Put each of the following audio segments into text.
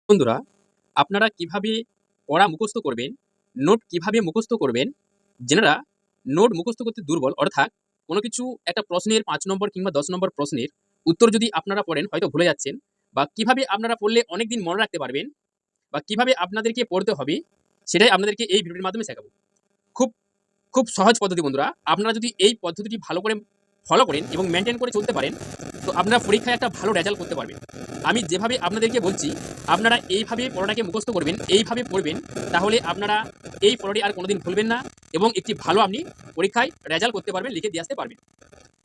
বন্ধুরা, আপনারা কিভাবে পড়া মুখস্থ করবেন, নোট কিভাবে মুখস্থ করবেন, যেনারা নোট মুখস্থ করতে দুর্বল, অর্থাৎ কোনো কিছু একটা প্রশ্নের ৫ নম্বর কিংবা ১০ নম্বর প্রশ্নের উত্তর যদি আপনারা পড়েন হয়তো ভুলে যাচ্ছেন, বা কিভাবে আপনারা পড়লে অনেকদিন মনে রাখতে পারবেন, বা কিভাবে আপনাদেরকে পড়তে হবে, সেটাই আপনাদেরকে এই ভিডিওর মাধ্যমে শেখাবো। খুব খুব সহজ পদ্ধতি বন্ধুরা। আপনারা যদি এই পদ্ধতিটি ভালো করে ফলো করেন এবং মেনটেন করে চলতে পারেন, তো আপনারা পরীক্ষায় একটা ভালো রেজাল্ট করতে পারবেন। আমি যেভাবে আপনাদেরকে বলছি, আপনারা এইভাবে পড়াটাকে মুখস্থ করবেন, এইভাবে পড়বেন, তাহলে আপনারা এই পড়াটি আর কোনোদিন ভুলবেন না এবং একটি ভালো আপনি পরীক্ষায় রেজাল্ট করতে পারবেন, লিখে দিয়ে আসতে পারবেন।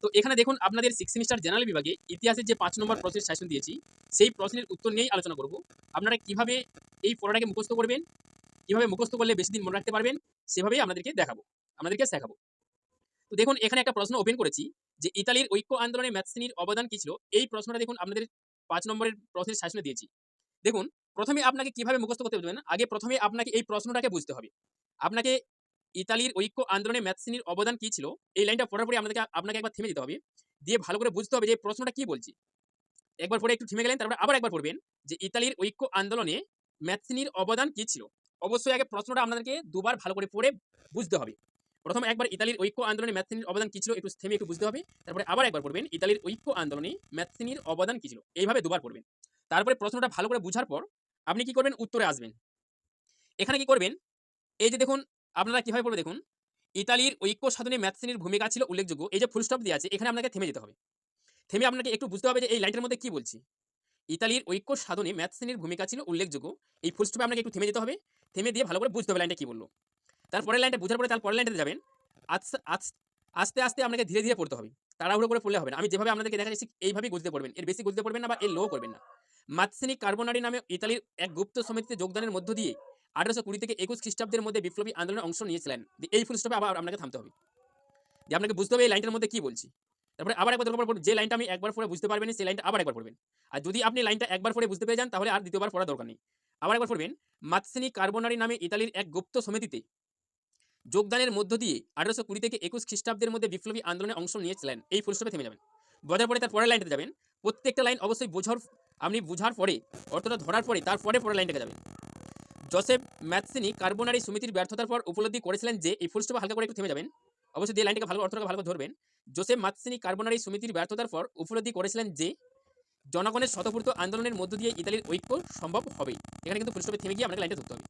তো এখানে দেখুন, আপনাদের 6 সেমিস্টার জেনারেল বিভাগে ইতিহাসের যে 5 নম্বর প্রশ্নের সাজেশন দিয়েছি, সেই প্রশ্নের উত্তর নিয়েই আলোচনা করব। আপনারা কিভাবে এই পড়াটাকে মুখস্থ করবেন, কিভাবে মুখস্থ করলে বেশি দিন মনে রাখতে পারবেন, সেভাবেই আপনাদেরকে শেখাবো। তো দেখুন, এখানে একটা প্রশ্ন ওপেন করেছি যে ইতালির ঐক্য আন্দোলনে ম্যাথসিনির অবদান কি ছিল। এই প্রশ্নটা দেখুন আপনাদের 5 নম্বরের প্রশ্নের সাজেশনে দিয়েছি। দেখুন, প্রথমে আপনাকে কিভাবে মুখস্থ করতে বুঝবেন, আগে প্রথমে আপনাকে এই প্রশ্নটাকে বুঝতে হবে। আপনাকে ইতালির ঐক্য আন্দোলনে ম্যাথসিনির অবদান কি ছিল, এই লাইনটা পড়ার পরে আপনাকে একবার থেমে যেতে হবে, দিয়ে ভালো করে বুঝতে হবে যে প্রশ্নটা কি বলছি। একবার পড়ে একটু থেমে গেলেন, তারপরে আবার একবার পড়বেন যে ইতালির ঐক্য আন্দোলনে ম্যাথসিনির অবদান কি ছিল। অবশ্যই আগে প্রশ্নটা আপনাদেরকে দুবার ভালো করে পড়ে বুঝতে হবে। প্রথম একবার ইতালির ঐক্য আন্দোলনে ম্যাথসিনির অবদান কি ছিল একটু থেমে একটু বুঝতে হবে, তারপরে আবার একবার পড়বেন ইতালির ঐক্য আন্দোলনে ম্যাথসিনির অবদান কি ছিল, এইভাবে দুবার পড়বেন। তারপরে প্রশ্নটা ভালো করে বুঝার পর আপনি কি করবেন, উত্তরে আসবেন। এখানে কি করবেন, এই যে দেখুন, আপনারা কিভাবে পড়বে দেখুন, ইতালির ঐক্য সাধনে ম্যাথসিনির ভূমিকা ছিল উল্লেখযোগ্য, এই যে ফুল স্টপ দিয়ে আছে এখানে আপনাকে থেমে যেতে হবে। থেমে আপনাকে একটু বুঝতে হবে যে এই লাইনটার মধ্যে কি বলছি। ইতালির ঐক্য সাধনে ম্যাথসিনির ভূমিকা ছিল উল্লেখযোগ্য, এই ফুল স্টপে আপনাকে একটু থেমে যেতে হবে। থেমে দিয়ে ভালো করে বুঝতে হবে লাইনটা কি বললো। তারপরের লাইনটা বুঝার পরে তার পরের লাইনটাতে যাবেন। আস্তে আস্তে আপনাকে ধীরে ধীরে পড়তে হবে, তাড়াহুড়ো করে পড়লে হবে না। আমি যেভাবে আপনাদেরকে দেখাচ্ছি এইভাবেই বুঝতে পড়বেন, এর বেশি বুঝতে পড়বেন না বা এর লো করবেন না। মাতসিনি কার্বোনারি নামে ইতালির এক গুপ্ত সমিতিতে যোগদানের মধ্য দিয়ে 1820 থেকে 21 খ্রিস্টাব্দের মধ্যে বিপ্লবী আন্দোলনে অংশ নিয়েছিলেন। এই ফুল স্টপে আবার আপনাকে থামতে হবে, যে আপনাকে বুঝতে হবে এই লাইনটার মধ্যে কি বলছি। তারপরে আবার একবার দরকার পড়বে, যে লাইনটা আমি একবার পড়ে বুঝতে পারবেন সেই লাইনটা আবার একবার পড়বেন। আর যদি আপনি লাইনটা একবার পড়ে বুঝতে পেরে যান তাহলে আর দ্বিতীয়বার পড়ার দরকার নেই। আবার একবার পড়বেন, মাতসিনি কার্বোনারি নামে ইতালির এক গুপ্ত সমিতিতে যোগদানের মধ্য দিয়ে 1820 থেকে 21 খ্রিস্টাব্দের মধ্যে বিপ্লবী আন্দোলনে অংশ নিয়েছিলেন। এই ফুল স্টপে থেমে যাবেন। বোঝার পরে তার পরের লাইনটাতে যাবেন। প্রত্যেকটা লাইন অবশ্যই আপনি বুঝার পরে, অর্থটা ধরার পরে তারপরে পরের লাইনটাতে যাবেন। জোসেফ ম্যাথসিনি কার্বোনারি সমিতির ব্যর্থতার পর উপলব্ধি করেছিলেন যে, এই ফুল স্টপে হালকা করে একটু থেমে যাবেন। অবশ্যই দিয়ে লাইনটাকে ভালো অর্থটাকে ভালো করে ধরবেন। জোসেফ ম্যাথসিনি কার্বোনারি সমিতির ব্যর্থতার পর উপলব্ধি করেছিলেন যে জনগণের স্বতঃস্ফূর্ত আন্দোলনের মধ্য দিয়ে ইতালির ঐক্য সম্ভব হবে। এখানে কিন্তু ফুল স্টপে থেমে গিয়ে আপনাকে লাইনটা ধরতে হবে।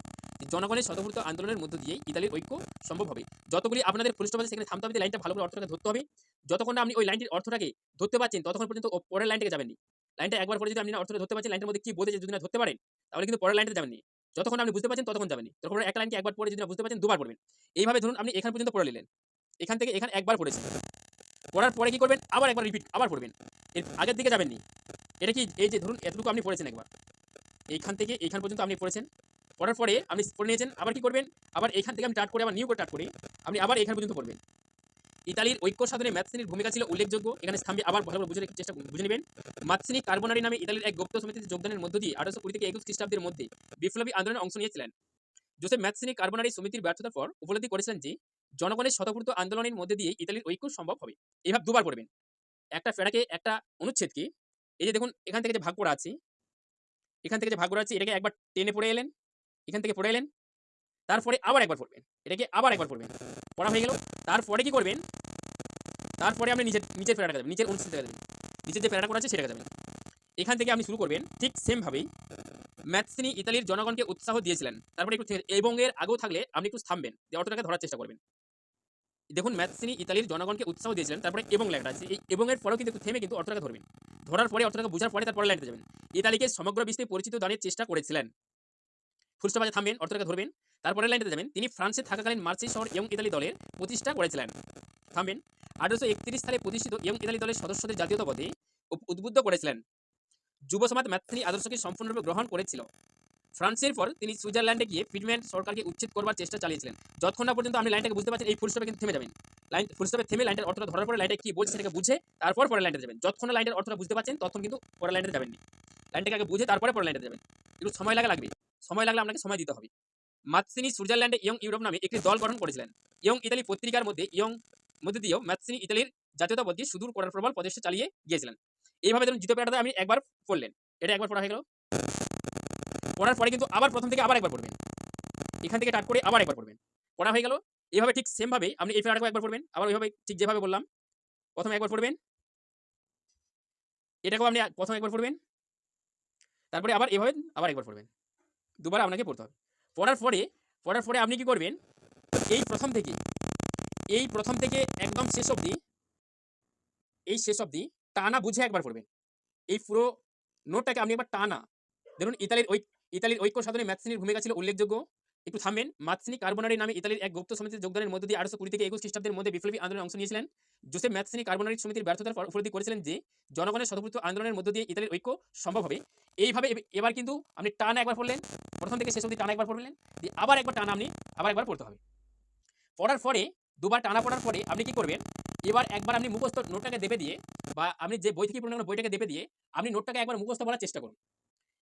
জনগণের স্বতঃস্ফূর্ত আন্দোলনের মধ্য দিয়ে ইতালির ঐক্য সম্ভব হবে। যতগুলি আপনাদের ফুল স্টপ আছে সেখানে থামতে হবে, লাইনটা ভালো করে অর্থটাকে ধরতে হবে। যতক্ষণ না আপনি ওই লাইনটির অর্থটাকে ধরতে পারছেন ততক্ষণ পর্যন্ত পরের লাইনটাকে যাবেন না। লাইনটা একবার পরে যদি আপনি অর্থটা ধরতে পারছেন, লাইনটার মধ্যে কি বলতে যদি না ধরতে পারেন, তাহলে কিন্তু পরের লাইনটা যাবেন না। যতক্ষণ আপনি বুঝতে পারছেন ততক্ষণ যাবেন না। তখন একটা লাইনকে একবার পড়ে যদি না বুঝতে পারছেন দুবার পড়বেন। এইভাবে ধরুন আপনি এখান পর্যন্ত পড়ে নিলেন। এখান থেকে এখানে একবার পড়েছেন। পড়ার পরে কি করবেন, আবার একবার রিপিট আবার পড়বেন। এর আগের দিকে যাবেন না। এটা কি, এই যে ধরুন এতটুকু আপনি পড়েছেন একবার, এইখান থেকে এইখান পর্যন্ত আপনি পড়েছেন। পড়ার পরে আপনি পড়ে নিয়েছেন, আবার কি করবেন, আবার এইখান থেকে আমি স্টার্ট করে আবার নিউ করে স্টার্ট করি, আপনি আবার এখান পর্যন্ত পড়বেন। ইতালির ঐক্য সাধনে ম্যাথসিনির ভূমিকা ছিল উল্লেখযোগ্য, এখানে থামবে, আবার ভালো করে বুঝে নেবেন। মাতসিনি কার্বোনারি নামে ইতালির এক গুপ্ত সমিতিতে যোগদানের মধ্য দিয়ে 1820 থেকে 21 খ্রিস্টাব্দের মধ্যে বিপ্লবী আন্দোলনে অংশ নিয়েছিলেন। জোসেফ ম্যাথসিনি কার্বোনারি সমিতির ব্যর্থতার পর উপলব্ধি করেছিলেন যে জনগণের স্বতঃস্ফূর্ত আন্দোলনের মধ্যে দিয়ে ইতালির ঐক্য সম্ভব হবে। এইভাবে দুবার পড়বেন। একটা ফেরাকে, একটা অনুচ্ছেদকে, এই যে দেখুন এখান থেকে যে ভাগ করা আছে, এখান থেকে যে ভাগ করা আছে এটাকে একবার টেনে পড়ে এলেন, এখান থেকে পড়ে এলেন, তারপরে আবার একবার পড়বেন, এটাকে আবার একবার পড়বেন। পড়া হয়ে গেল। তারপরে কি করবেন, তারপরে আপনি নিচের ফেরাটা যাবেন, নিচের অনুচ্ছেদে যাবেন, নিচের যে ফেরাটা করা আছে সেটাকে যাবেন। এখান থেকে আপনি শুরু করবেন ঠিক সেমভাবেই। ম্যাথসিনি ইতালির জনগণকে উৎসাহ দিয়েছিলেন, তারপরে একটু এবং এর আগেও থাকলে আপনি একটু থামবেন, যে অর্থটাকে ধরার চেষ্টা করবেন। দেখুন, ম্যাথসিনি ইতালির জনগণকে উৎসাহ দিয়েছিলেন, তারপরে এবং লেখাটা আছে, এই এবং এর পরেও কিন্তু একটু থেমে কিন্তু অর্থটাকে ধরবেন। ধরার পরে অর্থটাকে বোঝার পরে তারপরে লাইনটা যাবেন। ইতালিকে সমগ্র বিশ্বে পরিচিত দানের চেষ্টা করেছিলেন। ফুল স্টপ আছে, থামবেন, অর্থটাকে ধরবেন। তারপরের লাইনটাতে যাবেন। তিনি ফ্রান্সে থাকাকালীন মার্সেই শহর ইয়ং ইতালি দলের প্রতিষ্ঠা করেছিলেন। থামবেন। 1831 সালে প্রতিষ্ঠিত ইয়ং ইতালি দলের সদস্যদের জাতীয়তাবাদে উদ্বুদ্ধ করেছিলেন। যুব সমাজ ম্যাথসিনি আদর্শকে সম্পূর্ণরূপে গ্রহণ করেছিল। ফ্রান্সের পর তিনি সুইজারল্যান্ডে গিয়ে ফ্রিডম্যান সরকারকে উচ্ছেদ করবার চেষ্টা চালিয়েছিলেন। যতক্ষণ না পর্যন্ত আপনি লাইনটাকে বুঝতে পারছেন, এই ফুল স্টপে কিন্তু থেমে যাবেন। লাইন ফুল স্টপে থেমে লাইনটার অর্থটা ধরার পরে লাইনটা কি বলছে সেটাকে বুঝে তারপর পরের লাইনটা যাবেন। যতক্ষণ না লাইনটার অর্থটা বুঝতে পারছেন ততক্ষণ কিন্তু পরের লাইনটা যাবেন না। লাইনটাকে আগে বুঝে তারপরে পরের লাইনটা যাবেন। একটু সময় লাগবে, সময় লাগলে আপনাকে সময় দিতে হবে। মাতসিনি সুইজারল্যান্ডে ইয়ং ইউরোপ নামে একটি দল গঠন করেছিলেন। ইয়ং ইতালি পত্রিকার মধ্যে দিয়েও মাতসিনি ইতালির জাতীয়তাবাদী সুদূর করার প্রবল প্রচেষ্টা চালিয়ে গিয়েছিলেন। এইভাবে ধরুন দ্বিতীয় প্যারাটাতে আপনি একবার পড়লেন, এটা একবার পড়া হয়ে গেল। পড়ার পরে কিন্তু আবার প্রথম থেকে আবার একবার পড়বেন, এখান থেকে স্টার্ট করে আবার একবার পড়বেন। পড়া হয়ে গেল। এইভাবে ঠিক সেমভাবে আপনি এই প্যারাটাকেও একবার পড়বেন, আবার ওইভাবে ঠিক যেভাবে বললাম প্রথমে একবার পড়বেন, এটাকেও আপনি প্রথমে একবার পড়বেন, তারপরে আবার এভাবে আবার একবার পড়বেন। দুবার আপনাকে পড়তে হবে। পড়ার পরে আপনি কি করবেন, এই প্রথম থেকে একদম শেষ অবধি টানা বুঝে একবার পড়বেন। এই পুরো নোটটাকে আপনি একবার টানা, ধরুন ইতালির ঐক্য সাধনে ম্যাথসিনির ভূমিকা ছিল উল্লেখযোগ্য। একটু থামবেন। মাৎসিনি কার্বোনারি নামে ইতালির এক গুপ্ত সমিতির যোগদানের মধ্য দিয়ে 1820 থেকে 21 খ্রিস্টাব্দের মধ্যে বিপ্লবী আন্দোলনে অংশ নিয়েছিলেন। জোসেফ ম্যাথসিনি কার্বোনারি সমিতির ব্যর্থতার উপলব্ধি করেছিলেন যে জনগণের স্বতঃস্ফূর্ত আন্দোলনের মধ্য দিয়ে ইতালির ঐক্য সম্ভব হবে। এইভাবে এবার কিন্তু আপনি টানা একবার পড়লেন, প্রথম থেকে শেষ অবধি টানা একবার পড়লেন, দিয়ে আবার একবার টানা আপনি আবার একবার পড়তে হবে। পড়ার পরে দুবার টানা পড়ার পরে আপনি কি করবেন, এবার একবার আপনি মুখস্থ নোটটাকে দেবে দিয়ে, বা আপনি যে বই থেকে পড়লেন বইটাকে দেবে দিয়ে আপনি নোটটাকে একবার মুখস্থ বলার চেষ্টা করুন।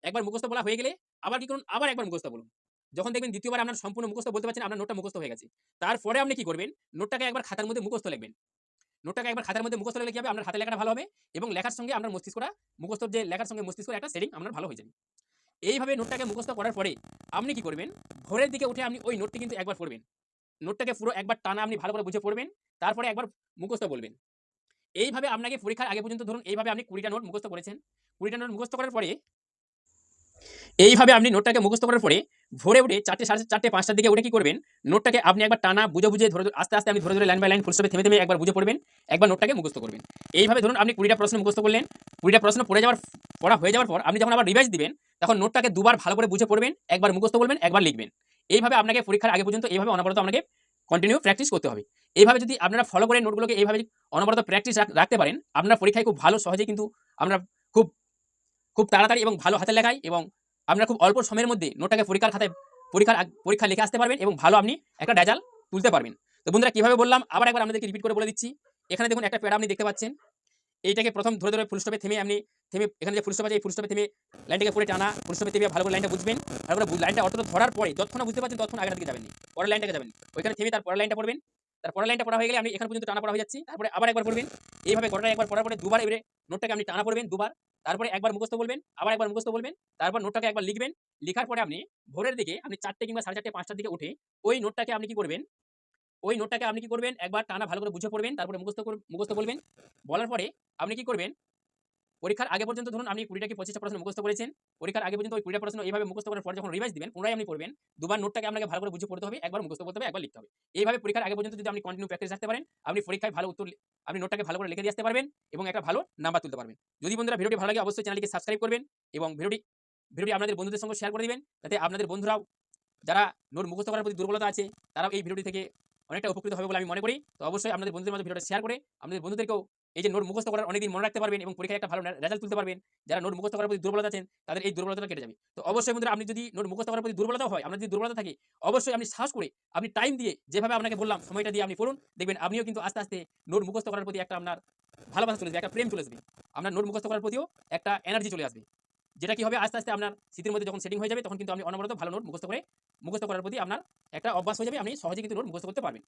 একবার মুখস্থ বলা হয়ে গেলে আবার কি করুন, আবার একবার মুখস্থ বলুন। যখন দেখবেন দ্বিতীয়বার আপনার সম্পূর্ণ মুখস্থ বলতে পারছেন, আপনার নোটটা মুখস্থ হয়ে গেছে, তারপরে আপনি কি করবেন, নোটটাকে একবার খাতার মধ্যে মুখস্থ লিখবেন। নোটটাকে একবার খাতার মধ্যে মুখস্থ লিখলে কি হবে, আপনার হাতে লেখাটা ভালো হবে এবং লেখার সঙ্গে আপনার মস্তিষ্কটা, মুখস্থর যে লেখার সঙ্গে মস্তিষ্কের একটা সেটিং আপনার ভালো হয়ে যাবে। এইভাবে নোটটাকে মুখস্থ করার পরে আপনি কি করবেন, ভোরের দিকে উঠে আপনি ওই নোটটি কিন্তু একবার পড়বেন। নোটটাকে পুরো একবার টানা আপনি ভালো করে বুঝে পড়বেন, তারপরে একবার মুখস্থ বলবেন। এইভাবে আপনাকে পরীক্ষার আগে পর্যন্ত, ধরুন এইভাবে আপনি 20টা নোট মুখস্থ করেছেন। 20টা নোট মুখস্থ করার পরে এইভাবে আপনি নোটটাকে মুখস্থ করার পরে ভোরে উঠে 4টে, 4:30, 5টার দিকে উঠে কি করবেন, নোটটাকে আপনি একবার টানা বুঝে ধরে আস্তে আস্তে আপনি ধরে লাইন বাই লাইন ফুলস্টপে থেমে একবার বুঝে পড়বেন, একবার নোটটাকে মুখস্থ করবেন। এইভাবে ধরুন আপনি 20টা প্রশ্ন মুখস্থ করলেন, 20টা প্রশ্ন পড়া হয়ে যাওয়ার পর আপনি যখন আবার রিভাইজ দিবেন, তখন নোটটাকে দুবার ভালো করে বুঝে পড়বেন, একবার মুখস্থ বলবেন, একবার লিখবেন। এইভাবে আপনাকে পরীক্ষার আগে পর্যন্ত এইভাবে অনবরত আপনাকে কন্টিনিউ প্র্যাকটিস করতে হবে। এইভাবে যদি আপনারা ফলো করে নোটগুলোকে এইভাবে অনবরত প্র্যাকটিস রাখতে পারেন, আপনারা পরীক্ষায় খুব ভালো সহজেই কিন্তু আমরা খুব খুব তাড়াতাড়ি এবং ভালো হাতের লেখায় এবং আপনারা খুব অল্প সময়ের মধ্যে নোটটাকে পরীক্ষা লিখে আসতে পারবেন এবং ভালো আপনি একটা রেজাল্ট তুলতে পারবেন। তো বন্ধুরা কিভাবে বললাম আবার একবার আপনাদেরকে রিপিট করে বলে দিচ্ছি। এখানে দেখুন একটা প্যারা আপনি দেখতে পাচ্ছেন, এইটাকে প্রথম ধরে ফুলস্টপে থেমে এখানে যে ফুলস্টপ আছে এই ফুলস্টপে থেমে লাইনটাকে পড়ে টানা, ফুলস্টপে থেমে ভালো করে লাইনটা বুঝবেন। ভালো করে লাইনটা অর্থ ধরার পরে যতক্ষণ বুঝতে পারছেন ততক্ষণ আগের দিকে যাবেন, পরের লাইনটাকে যাবেন, ওইখানে থেমে তার পরের লাইনটা পড়বেন। তার পরের লাইনটা পড়া হয়ে গেলে আপনি এখান পর্যন্ত টানা পড়া হয়ে যাচ্ছে, তারপরে আবার একবার পড়বেন। এইভাবে গোটাটা একবার পড়ার পরে দুবার এবারে নোটটাকে আপনি টানা পড়বেন দুবার, তারপরে একবার মুখস্থ বলবেন, আবার একবার মুখস্থ বলবেন, তারপর নোটটাকে একবার লিখবেন। লিখার পরে আপনি ভোরের দিকে আপনি 4টে কিংবা 4:30, 5টার দিকে উঠে ওই নোটটাকে আপনি কি করবেন, একবার টানা ভালো করে বুঝে পড়বেন, তারপরে মুখস্থ বলবেন। বলার পরে আপনি কি করবেন, পরীক্ষার আগে পর্যন্ত ধরুন আপনি 20টা কি 25টা প্রশ্ন মুখস্থ করেছেন, পরীক্ষার আগে পর্যন্ত ওই 20টা প্রশ্ন এইভাবে মুখস্থ করার পর যখন রিভাইজ দিবেন পুনরায় আপনি পড়বেন। দুবার নোটটাকে আপনাকে ভালো করে বুঝে পড়তে হবে, একবার মুখস্থ করতে হবে, একবার লিখতে হবে। এইভাবে পরীক্ষার আগে পর্যন্ত যদি আপনি কন্টিনিউ প্র্যাকটিস রাখতে পারেন, আপনি পরীক্ষায় ভালো উত্তর, আপনি নোটটাকে ভালো করে লিখে দিয়ে আসতে পারবেন এবং একটা ভালো নাম্বার তুলতে পারবেন। যদি বন্ধুরা ভিডিওটি ভালো লাগে অবশ্যই চ্যানেলটিকে সাবস্ক্রাইব করবেন এবং ভিডিওটি আপনাদের বন্ধুদের সঙ্গে শেয়ার করে দিবেন, যাতে আপনাদের বন্ধুরাও যারা নোট মুখস্থ করার প্রতি দুর্বলতা আছে তারাও এই ভিডিওটি থেকে অনেকটা উপকৃত হবে বলে আমি মনে করি। তো অবশ্যই আপনাদের বন্ধুদের মধ্যে ভিডিওটা শেয়ার করে আপনাদের বন্ধুদেরকেও এই যে নোট মুখস্থ করার অনেকদিন মনে রাখতে পারবেন এবং পরীক্ষায় একটা ভালো রেজাল্ট তুলতে পারবেন। যারা নোট মুখস্থ করার প্রতি দুর্বলতা আছেন তাদের এই দুর্বলতাটা কেটে যাবে। তো অবশ্যই বন্ধুরা আপনি যদি নোট মুখস্থ করার প্রতি দুর্বলতা হয়, আপনার যদি দুর্বলতা থাকে, অবশ্যই আপনি সাহস করে আপনি টাইম দিয়ে যেভাবে আপনাকে বললাম সময়টা দিয়ে আপনি পড়ুন, দেখবেন আপনিও কিন্তু আস্তে আস্তে নোট মুখস্থ করার প্রতি একটা আপনার ভালোবাসা চলে আসবে, একটা প্রেম চলে আসবে, আপনার নোট মুখস্থ করার প্রতিও একটা এনার্জি চলে আসবে, যেটা কি হবে আস্তে আস্তে আপনার স্মৃতির মধ্যে যখন সেটিং হয়ে যাবে তখন কিন্তু আপনি অনবরত ভালো নোট মুখস্থ করার প্রতি আপনার একটা অভ্যাস হয়ে যাবে, আপনি সহজে কিন্তু নোট মুখস্থ করতে পারবেন।